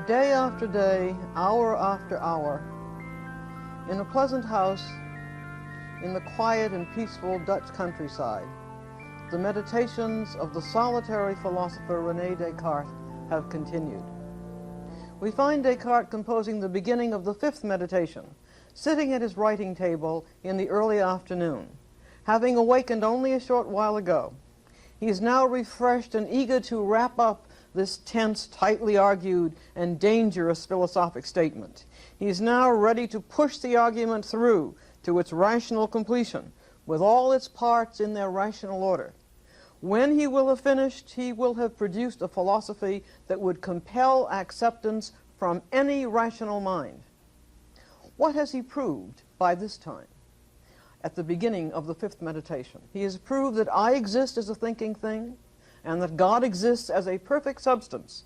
Day after day, hour after hour, in a pleasant house in the quiet and peaceful Dutch countryside, the meditations of the solitary philosopher René Descartes have continued. We find Descartes composing the beginning of the fifth meditation, sitting at his writing table in the early afternoon, having awakened only a short while ago. He is now refreshed and eager to wrap up this tense, tightly argued, and dangerous philosophic statement. He is now ready to push the argument through to its rational completion, with all its parts in their rational order. When he will have finished, he will have produced a philosophy that would compel acceptance from any rational mind. What has he proved by this time? At the beginning of the fifth meditation, he has proved that I exist as a thinking thing, and that God exists as a perfect substance.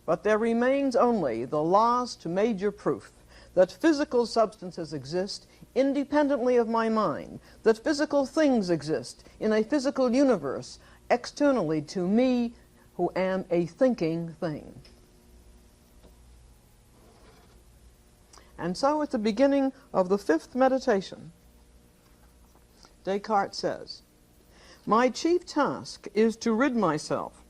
But there remains only the last major proof that physical substances exist independently of my mind, that physical things exist in a physical universe externally to me who am a thinking thing. And so at the beginning of the fifth meditation, Descartes says, "My chief task is to rid myself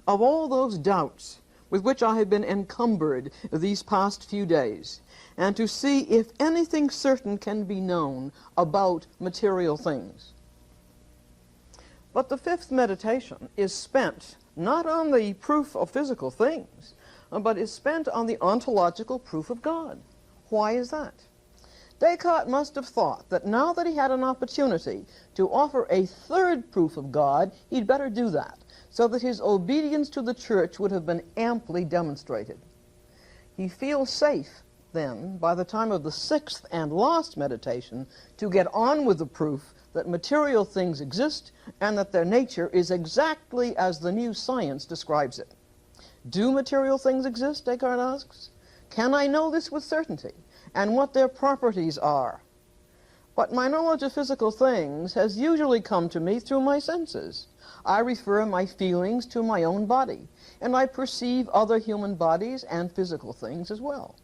of all those doubts with which I have been encumbered these past few days, and to see if anything certain can be known about material things." But the fifth meditation is spent not on the proof of physical things, but is spent on the ontological proof of God. Why is that? Descartes must have thought that now that he had an opportunity to offer a third proof of God, he'd better do that, so that his obedience to the church would have been amply demonstrated. He feels safe, then, by the time of the sixth and last meditation, to get on with the proof that material things exist and that their nature is exactly as the new science describes it. Do material things exist, Descartes asks? Can I know this with certainty, and what their properties are? But my knowledge of physical things has usually come to me through my senses. I refer my feelings to my own body, and I perceive other human bodies and physical things as well.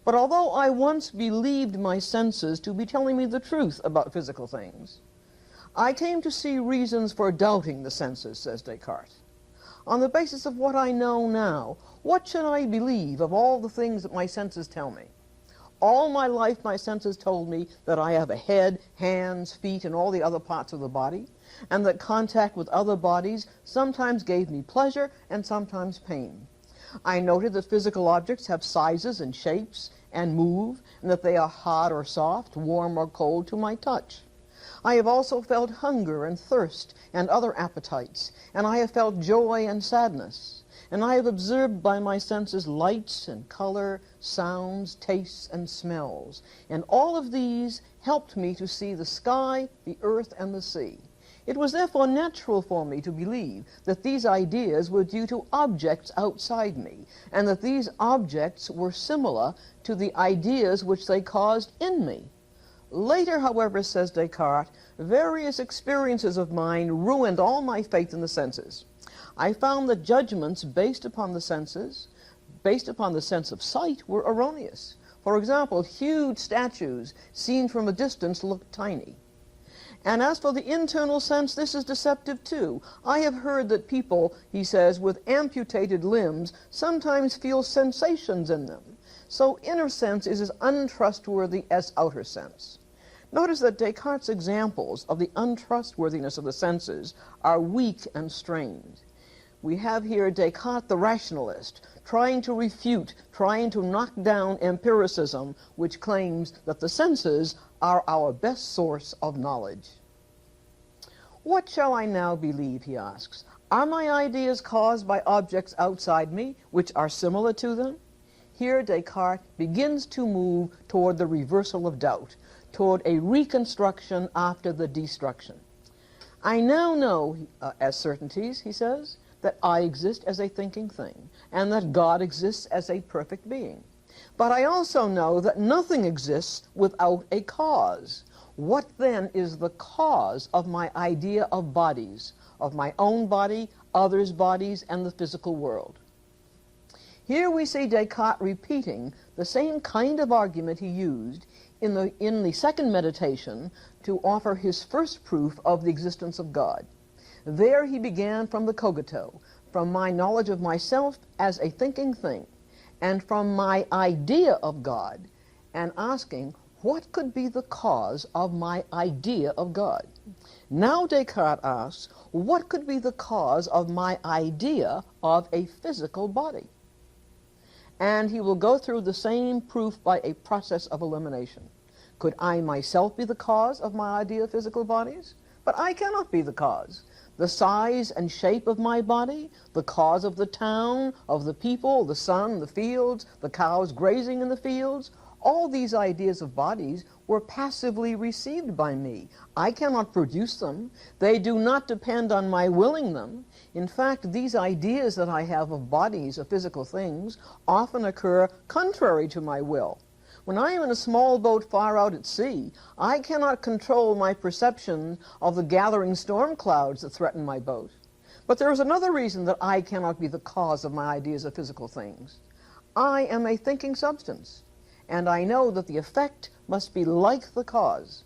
But although I once believed my senses to be telling me the truth about physical things, I came to see reasons for doubting the senses, says Descartes. On the basis of what I know now, what should I believe of all the things that my senses tell me? All my life my senses told me that I have a head, hands, feet, and all the other parts of the body, and that contact with other bodies sometimes gave me pleasure and sometimes pain. I noted that physical objects have sizes and shapes and move, and that they are hot or soft, warm or cold to my touch. I have also felt hunger and thirst and other appetites, and I have felt joy and sadness, and I have observed by my senses lights and color, sounds, tastes, and smells, and all of these helped me to see the sky, the earth, and the sea. It was therefore natural for me to believe that these ideas were due to objects outside me, and that these objects were similar to the ideas which they caused in me. Later, however, says Descartes, various experiences of mine ruined all my faith in the senses. I found that judgments based upon the senses, based upon the sense of sight, were erroneous. For example, huge statues seen from a distance looked tiny. And as for the internal sense, this is deceptive too. I have heard that people, he says, with amputated limbs sometimes feel sensations in them. So inner sense is as untrustworthy as outer sense. Notice that Descartes' examples of the untrustworthiness of the senses are weak and strained. We have here Descartes the rationalist, trying to refute, trying to knock down empiricism, which claims that the senses are our best source of knowledge. What shall I now believe, he asks. Are my ideas caused by objects outside me, which are similar to them? Here Descartes begins to move toward the reversal of doubt, toward a reconstruction after the destruction. I now know, as certainties, he says, that I exist as a thinking thing, and that God exists as a perfect being. But I also know that nothing exists without a cause. What then is the cause of my idea of bodies, of my own body, others' bodies, and the physical world? Here we see Descartes repeating the same kind of argument he used in the second meditation to offer his first proof of the existence of God. There he began from the cogito, from my knowledge of myself as a thinking thing, and from my idea of God, and asking what could be the cause of my idea of God. Now Descartes asks, what could be the cause of my idea of a physical body? And he will go through the same proof by a process of elimination. Could I myself be the cause of my idea of physical bodies? But I cannot be the cause. The size and shape of my body, the cause of the town, of the people, the sun, the fields, the cows grazing in the fields, all these ideas of bodies were passively received by me. I cannot produce them. They do not depend on my willing them. In fact, these ideas that I have of bodies, of physical things, often occur contrary to my will. When I am in a small boat far out at sea, I cannot control my perception of the gathering storm clouds that threaten my boat. But there is another reason that I cannot be the cause of my ideas of physical things. I am a thinking substance, and I know that the effect must be like the cause.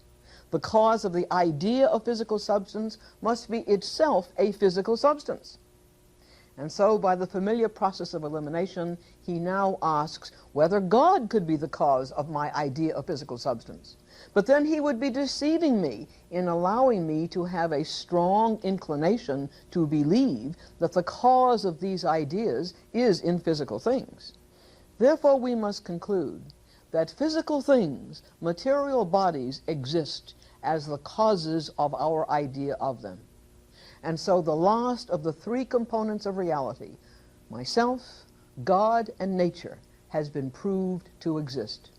The cause of the idea of physical substance must be itself a physical substance. And so, by the familiar process of elimination, he now asks whether God could be the cause of my idea of physical substance. But then he would be deceiving me in allowing me to have a strong inclination to believe that the cause of these ideas is in physical things. Therefore, we must conclude that physical things, material bodies, exist as the causes of our idea of them. And so the last of the three components of reality, myself, God, and nature, has been proved to exist.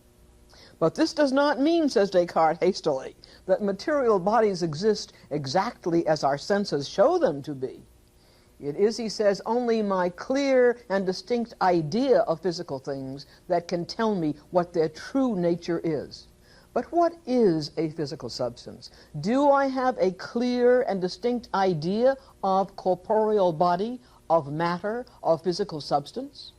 But this does not mean, says Descartes hastily, that material bodies exist exactly as our senses show them to be. It is, he says, only my clear and distinct idea of physical things that can tell me what their true nature is. But what is a physical substance? Do I have a clear and distinct idea of corporeal body, of matter, of physical substance?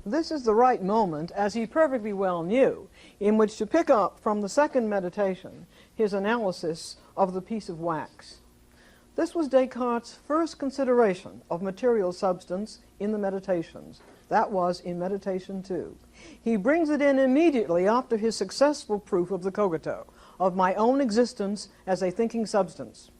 This is the right moment, as he perfectly well knew, in which to pick up from the second meditation his analysis of the piece of wax. This was Descartes' first consideration of material substance in the meditations. That was in meditation 2. He brings it in immediately after his successful proof of the cogito, of my own existence as a thinking substance.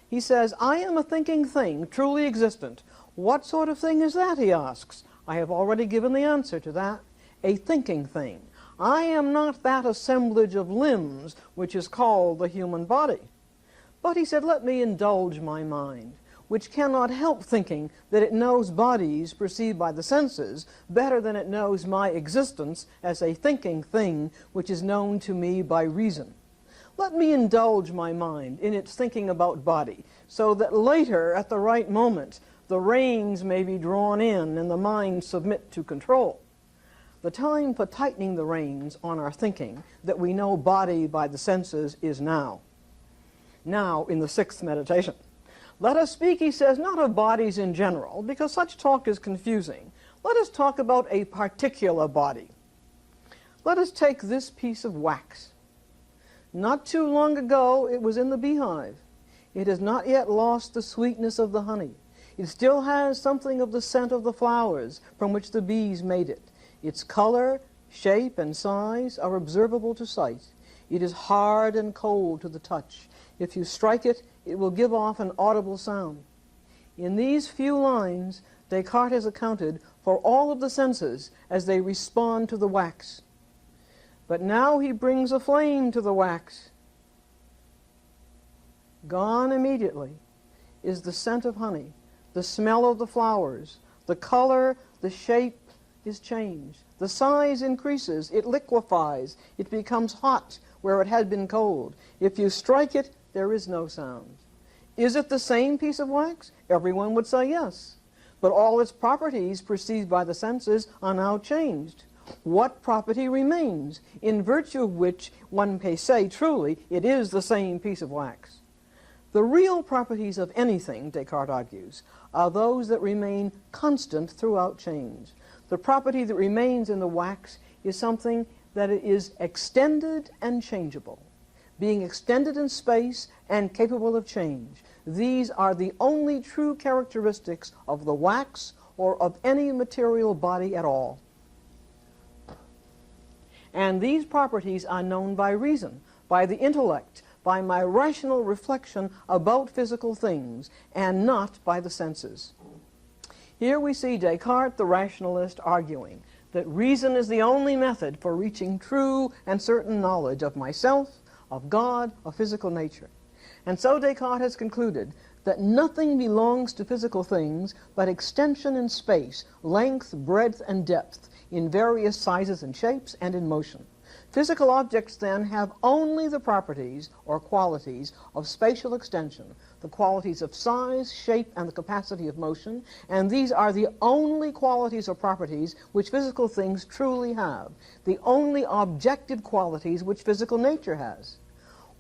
He says, I am a thinking thing, truly existent. What sort of thing is that, he asks. I have already given the answer to that. A thinking thing. I am not that assemblage of limbs which is called the human body. But he said, let me indulge my mind, which cannot help thinking that it knows bodies perceived by the senses better than it knows my existence as a thinking thing which is known to me by reason. Let me indulge my mind in its thinking about body, so that later, at the right moment, the reins may be drawn in and the mind submit to control. The time for tightening the reins on our thinking that we know body by the senses is now. Now, in the sixth meditation. Let us speak, he says, not of bodies in general, because such talk is confusing. Let us talk about a particular body. Let us take this piece of wax. Not too long ago, it was in the beehive. It has not yet lost the sweetness of the honey. It still has something of the scent of the flowers from which the bees made it. Its color, shape, and size are observable to sight. It is hard and cold to the touch. If you strike it, it will give off an audible sound. In these few lines, Descartes has accounted for all of the senses as they respond to the wax. But now he brings a flame to the wax. Gone immediately is the scent of honey, the smell of the flowers, the color, the shape is changed. The size increases, it liquefies, it becomes hot where it had been cold. If you strike it, there is no sound. Is it the same piece of wax? Everyone would say yes. But all its properties perceived by the senses are now changed. What property remains, in virtue of which one may say truly it is the same piece of wax? The real properties of anything, Descartes argues, are those that remain constant throughout change. The property that remains in the wax is something that is extended and changeable, being extended in space and capable of change. These are the only true characteristics of the wax or of any material body at all. And these properties are known by reason, by the intellect, by my rational reflection about physical things, and not by the senses. Here we see Descartes, the rationalist, arguing that reason is the only method for reaching true and certain knowledge of myself, of God, of physical nature. And so Descartes has concluded that nothing belongs to physical things but extension in space, length, breadth, and depth, in various sizes and shapes, and in motion. Physical objects, then, have only the properties or qualities of spatial extension, the qualities of size, shape, and the capacity of motion, and these are the only qualities or properties which physical things truly have, the only objective qualities which physical nature has.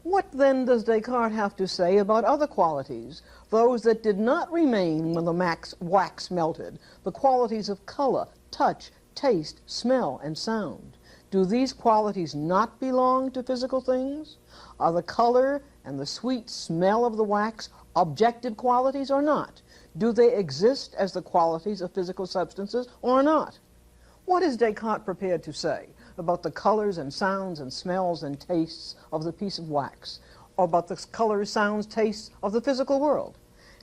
What then does Descartes have to say about other qualities, those that did not remain when the wax melted, the qualities of color, touch, taste, smell, and sound? Do these qualities not belong to physical things? Are the color and the sweet smell of the wax objective qualities or not? Do they exist as the qualities of physical substances or not? What is Descartes prepared to say about the colors and sounds and smells and tastes of the piece of wax, or about the colors, sounds, tastes of the physical world?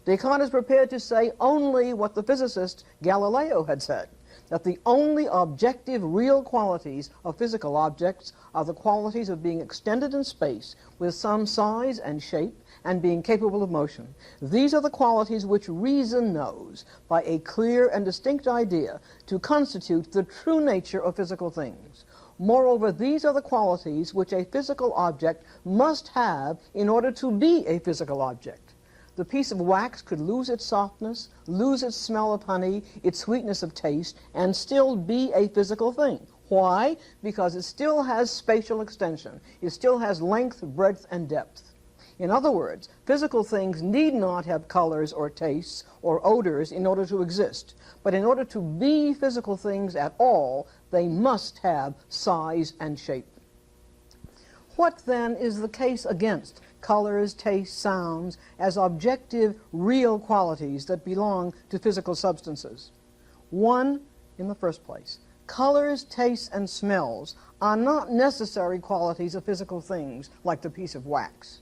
Descartes is prepared to say only what the physicist Galileo had said, that the only objective real qualities of physical objects are the qualities of being extended in space with some size and shape and being capable of motion. These are the qualities which reason knows by a clear and distinct idea to constitute the true nature of physical things. Moreover, these are the qualities which a physical object must have in order to be a physical object. The piece of wax could lose its softness, lose its smell of honey, its sweetness of taste, and still be a physical thing. Why? Because it still has spatial extension. It still has length, breadth, and depth. In other words, physical things need not have colors or tastes or odors in order to exist. But in order to be physical things at all, they must have size and shape. What then is the case against colors, tastes, sounds as objective, real qualities that belong to physical substances? One, in the first place, colors, tastes, and smells are not necessary qualities of physical things like the piece of wax.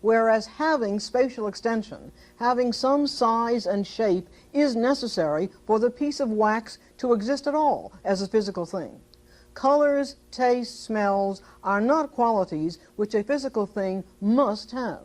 Whereas having spatial extension, having some size and shape, is necessary for the piece of wax to exist at all as a physical thing. Colors, tastes, smells are not qualities which a physical thing must have.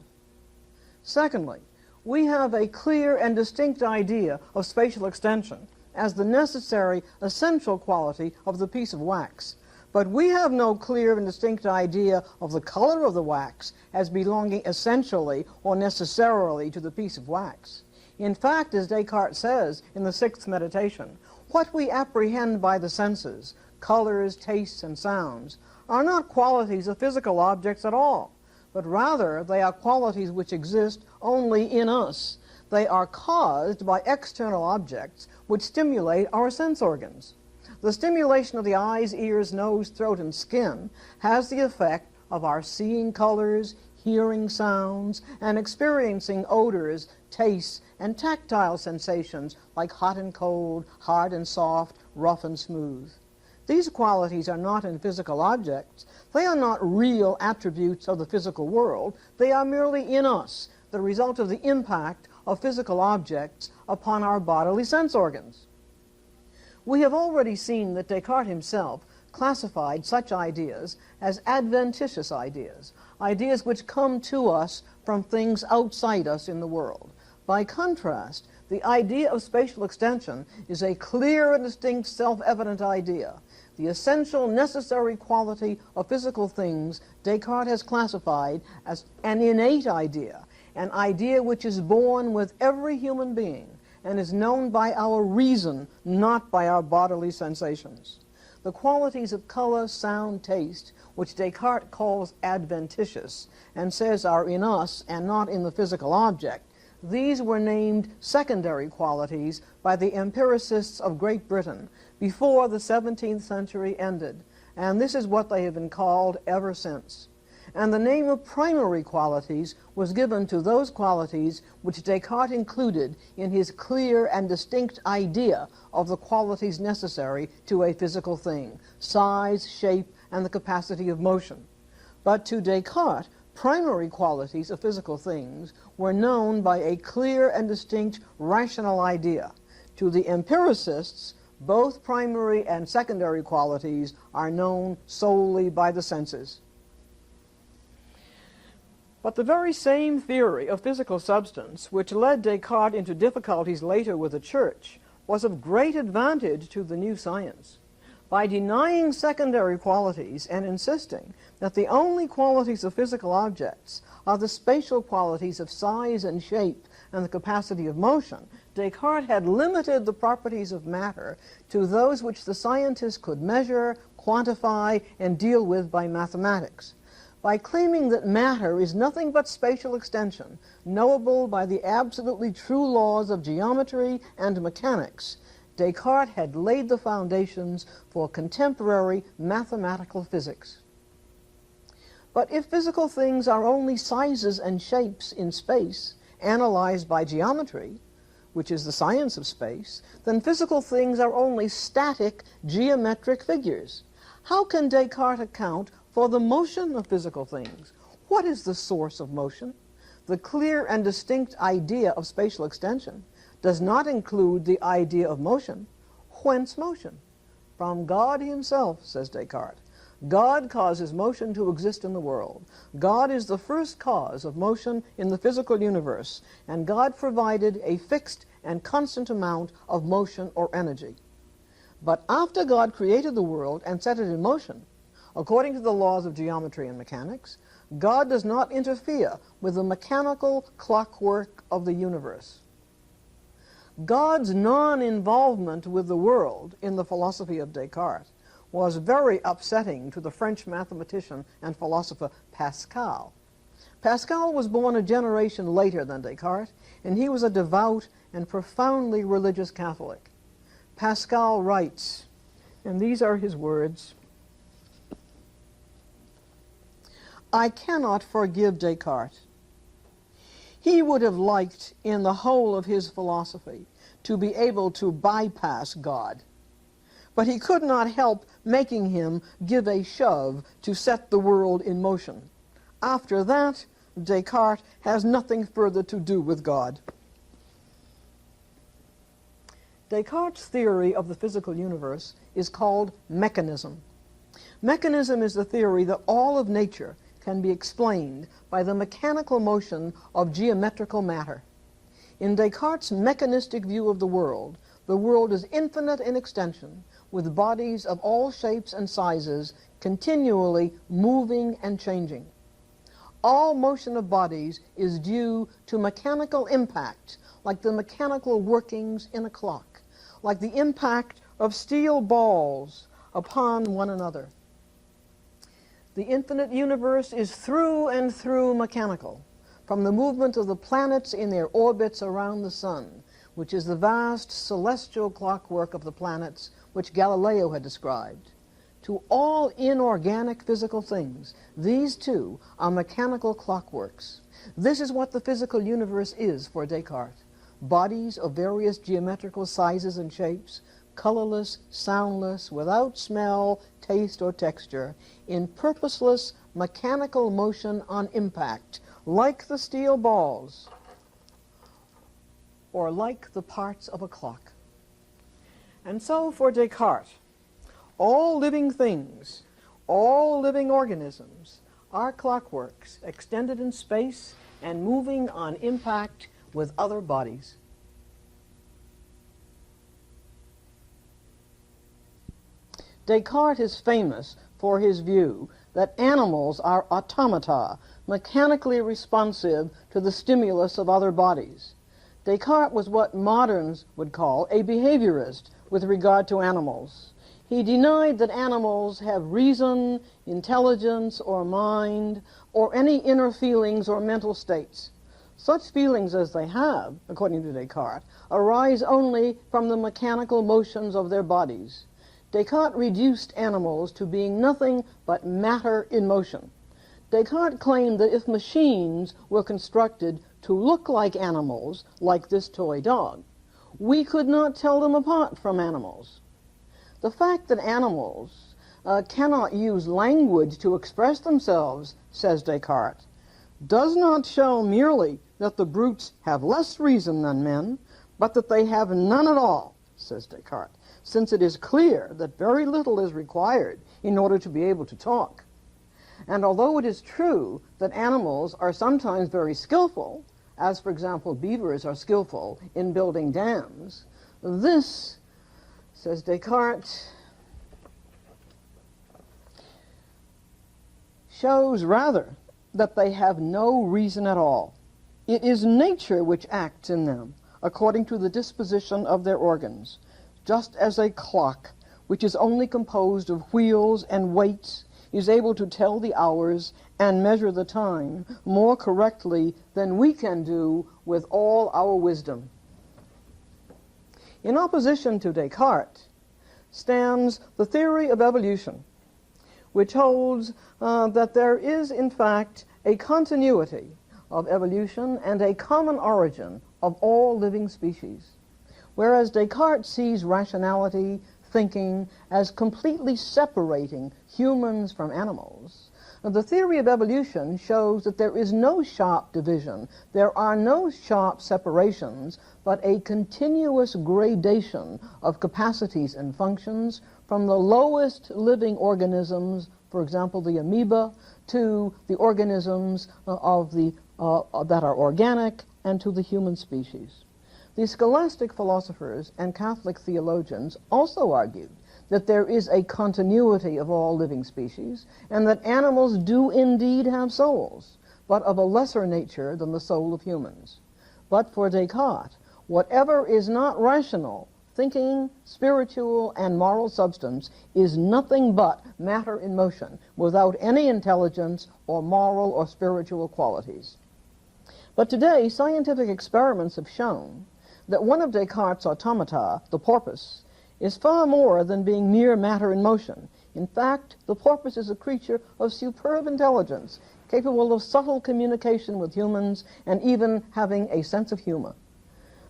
Secondly, we have a clear and distinct idea of spatial extension as the necessary, essential quality of the piece of wax. But we have no clear and distinct idea of the color of the wax as belonging essentially or necessarily to the piece of wax. In fact, as Descartes says in the sixth meditation, what we apprehend by the senses, colors, tastes, and sounds, are not qualities of physical objects at all, but rather they are qualities which exist only in us. They are caused by external objects which stimulate our sense organs. The stimulation of the eyes, ears, nose, throat, and skin has the effect of our seeing colors, hearing sounds, and experiencing odors, tastes, and tactile sensations like hot and cold, hard and soft, rough and smooth. These qualities are not in physical objects. They are not real attributes of the physical world. They are merely in us, the result of the impact of physical objects upon our bodily sense organs. We have already seen that Descartes himself classified such ideas as adventitious ideas, ideas which come to us from things outside us in the world. By contrast, the idea of spatial extension is a clear and distinct self-evident idea. The essential, necessary quality of physical things Descartes has classified as an innate idea, an idea which is born with every human being and is known by our reason, not by our bodily sensations. The qualities of color, sound, taste, which Descartes calls adventitious and says are in us and not in the physical object, These were named secondary qualities by the empiricists of Great Britain before the 17th century ended, and this is what they have been called ever since. And the name of primary qualities was given to those qualities which Descartes included in his clear and distinct idea of the qualities necessary to a physical thing: size, shape, and the capacity of motion. But to Descartes, primary qualities of physical things were known by a clear and distinct rational idea. To the empiricists, both primary and secondary qualities are known solely by the senses. But the very same theory of physical substance which led Descartes into difficulties later with the Church was of great advantage to the new science. By denying secondary qualities and insisting that the only qualities of physical objects are the spatial qualities of size and shape and the capacity of motion, Descartes had limited the properties of matter to those which the scientist could measure, quantify, and deal with by mathematics. By claiming that matter is nothing but spatial extension, knowable by the absolutely true laws of geometry and mechanics, Descartes had laid the foundations for contemporary mathematical physics. But if physical things are only sizes and shapes in space, analyzed by geometry, which is the science of space, then physical things are only static geometric figures. How can Descartes account for the motion of physical things? What is the source of motion? The clear and distinct idea of spatial extension does not include the idea of motion. Whence motion? From God himself, says Descartes. God causes motion to exist in the world. God is the first cause of motion in the physical universe, and God provided a fixed and constant amount of motion or energy. But after God created the world and set it in motion, according to the laws of geometry and mechanics, God does not interfere with the mechanical clockwork of the universe. God's non-involvement with the world in the philosophy of Descartes was very upsetting to the French mathematician and philosopher Pascal. Pascal was born a generation later than Descartes, and he was a devout and profoundly religious Catholic. Pascal writes, and these are his words, "I cannot forgive Descartes. He would have liked, in the whole of his philosophy, to be able to bypass God. But he could not help making him give a shove to set the world in motion. After that, Descartes has nothing further to do with God." Descartes' theory of the physical universe is called mechanism. Mechanism is the theory that all of nature can be explained by the mechanical motion of geometrical matter. In Descartes' mechanistic view of the world is infinite in extension, with bodies of all shapes and sizes continually moving and changing. All motion of bodies is due to mechanical impact, like the mechanical workings in a clock, like the impact of steel balls upon one another. The infinite universe is through and through mechanical, from the movement of the planets in their orbits around the sun, which is the vast celestial clockwork of the planets which Galileo had described, to all inorganic physical things. These too are mechanical clockworks. This is what the physical universe is for Descartes: bodies of various geometrical sizes and shapes, colorless, soundless, without smell, taste, or texture, in purposeless mechanical motion on impact, like the steel balls, or like the parts of a clock. And so for Descartes, all living things, all living organisms, are clockworks extended in space and moving on impact with other bodies. Descartes is famous for his view that animals are automata, mechanically responsive to the stimulus of other bodies. Descartes was what moderns would call a behaviorist with regard to animals. He denied that animals have reason, intelligence, or mind, or any inner feelings or mental states. Such feelings as they have, according to Descartes, arise only from the mechanical motions of their bodies. Descartes reduced animals to being nothing but matter in motion. Descartes claimed that if machines were constructed to look like animals, like this toy dog, we could not tell them apart from animals. The fact that animals cannot use language to express themselves, says Descartes, does not show merely that the brutes have less reason than men, but that they have none at all, says Descartes, since it is clear that very little is required in order to be able to talk. And although it is true that animals are sometimes very skillful, as for example beavers are skillful in building dams, this, says Descartes, shows rather that they have no reason at all. It is nature which acts in them according to the disposition of their organs, just as a clock, which is only composed of wheels and weights, is able to tell the hours and measure the time more correctly than we can do with all our wisdom. In opposition to Descartes stands the theory of evolution, which holds that there is, in fact, a continuity of evolution and a common origin of all living species. Whereas Descartes sees rationality, thinking, as completely separating humans from animals, the theory of evolution shows that there is no sharp division, there are no sharp separations, but a continuous gradation of capacities and functions from the lowest living organisms, for example the amoeba, to the organisms that are organic, and to the human species. The scholastic philosophers and Catholic theologians also argued that there is a continuity of all living species, and that animals do indeed have souls, but of a lesser nature than the soul of humans. But for Descartes, whatever is not rational, thinking, spiritual, and moral substance is nothing but matter in motion, without any intelligence or moral or spiritual qualities. But today, scientific experiments have shown that one of Descartes' automata, the porpoise, is far more than being mere matter in motion. In fact, the porpoise is a creature of superb intelligence, capable of subtle communication with humans and even having a sense of humor.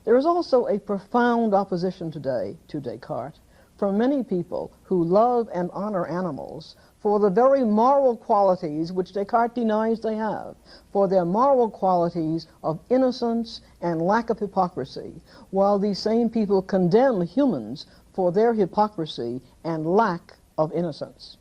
There is also a profound opposition today to Descartes from many people who love and honor animals for the very moral qualities which Descartes denies they have, for their moral qualities of innocence and lack of hypocrisy, while these same people condemn humans for their hypocrisy and lack of innocence.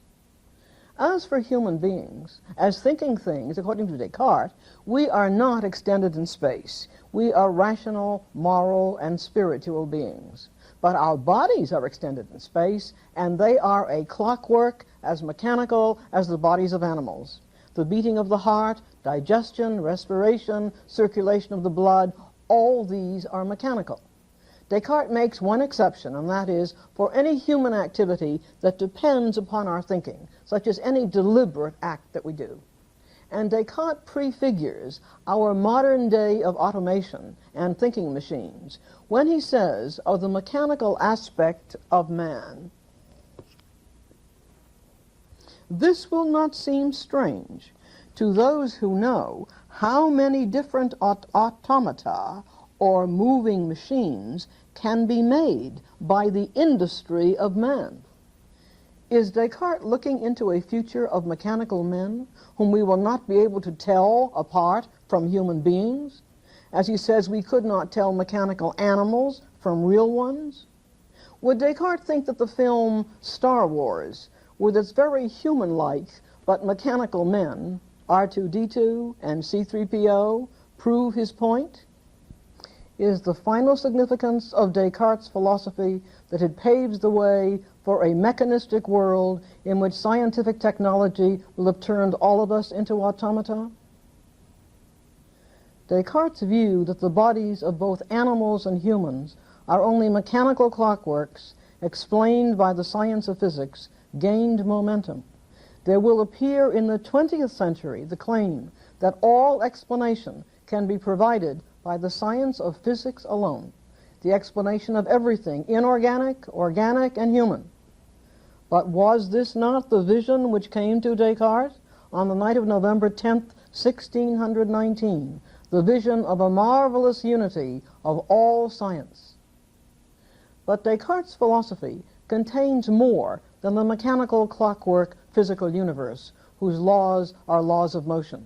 As for human beings, as thinking things, according to Descartes, we are not extended in space. We are rational, moral, and spiritual beings. But our bodies are extended in space, and they are a clockwork as mechanical as the bodies of animals. The beating of the heart, digestion, respiration, circulation of the blood, all these are mechanical. Descartes makes one exception, and that is for any human activity that depends upon our thinking, such as any deliberate act that we do. And Descartes prefigures our modern day of automation and thinking machines when he says of the mechanical aspect of man, "This will not seem strange to those who know how many different automata or moving machines can be made by the industry of man." Is Descartes looking into a future of mechanical men whom we will not be able to tell apart from human beings? As he says, we could not tell mechanical animals from real ones? Would Descartes think that the film Star Wars, with its very human-like but mechanical men, R2-D2 and C-3PO, prove his point? Is the final significance of Descartes' philosophy that it paves the way for a mechanistic world in which scientific technology will have turned all of us into automata? Descartes' view that the bodies of both animals and humans are only mechanical clockworks explained by the science of physics gained momentum. There will appear in the 20th century the claim that all explanation can be provided by the science of physics alone, the explanation of everything, inorganic, organic, and human. But was this not the vision which came to Descartes on the night of November 10th, 1619, the vision of a marvelous unity of all science? But Descartes' philosophy contains more than the mechanical clockwork physical universe, whose laws are laws of motion.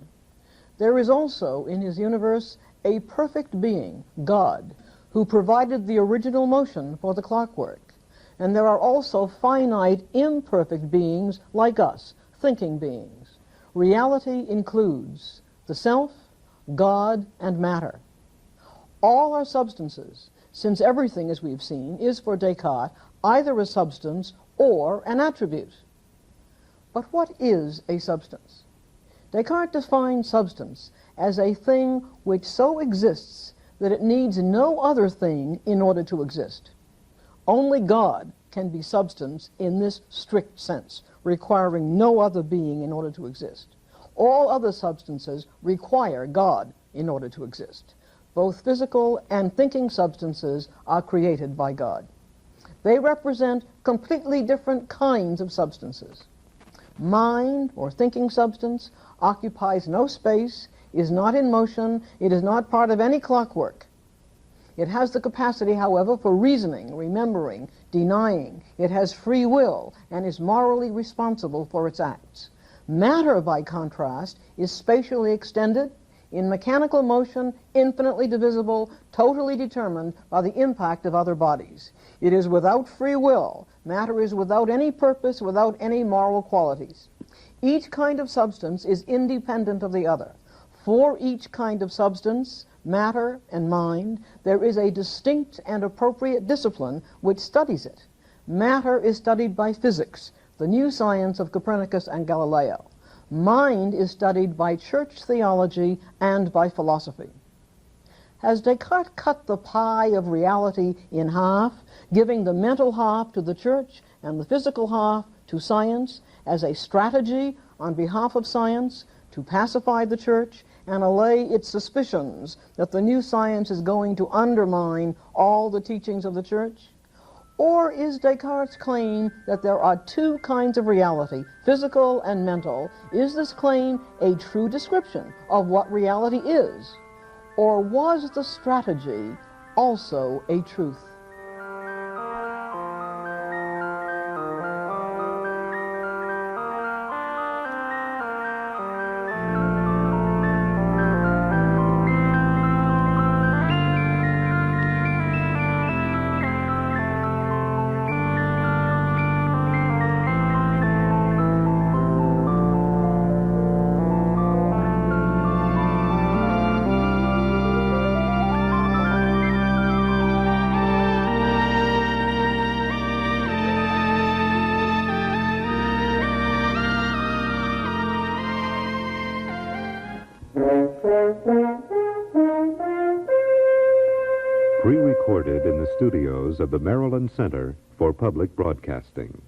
There is also in his universe a perfect being, God, who provided the original motion for the clockwork. And there are also finite, imperfect beings like us, thinking beings. Reality includes the self, God, and matter. All are substances, since everything, as we've seen, is for Descartes either a substance or an attribute. But what is a substance? Descartes defines substance as a thing which so exists that it needs no other thing in order to exist. Only God can be substance in this strict sense, requiring no other being in order to exist. All other substances require God in order to exist. Both physical and thinking substances are created by God. They represent completely different kinds of substances. Mind, or thinking substance, occupies no space, is not in motion, it is not part of any clockwork. It has the capacity, however, for reasoning, remembering, denying. It has free will and is morally responsible for its acts. Matter, by contrast, is spatially extended, in mechanical motion, infinitely divisible, totally determined by the impact of other bodies. It is without free will. Matter is without any purpose, without any moral qualities. Each kind of substance is independent of the other. For each kind of substance, matter and mind, there is a distinct and appropriate discipline which studies it. Matter is studied by physics, the new science of Copernicus and Galileo. Mind is studied by church theology and by philosophy. Has Descartes cut the pie of reality in half, giving the mental half to the church and the physical half to science as a strategy on behalf of science to pacify the church and allay its suspicions that the new science is going to undermine all the teachings of the church? Or is Descartes' claim that there are two kinds of reality, physical and mental, is this claim a true description of what reality is? Or was the strategy also a truth? Pre-recorded in the studios of the Maryland Center for Public Broadcasting.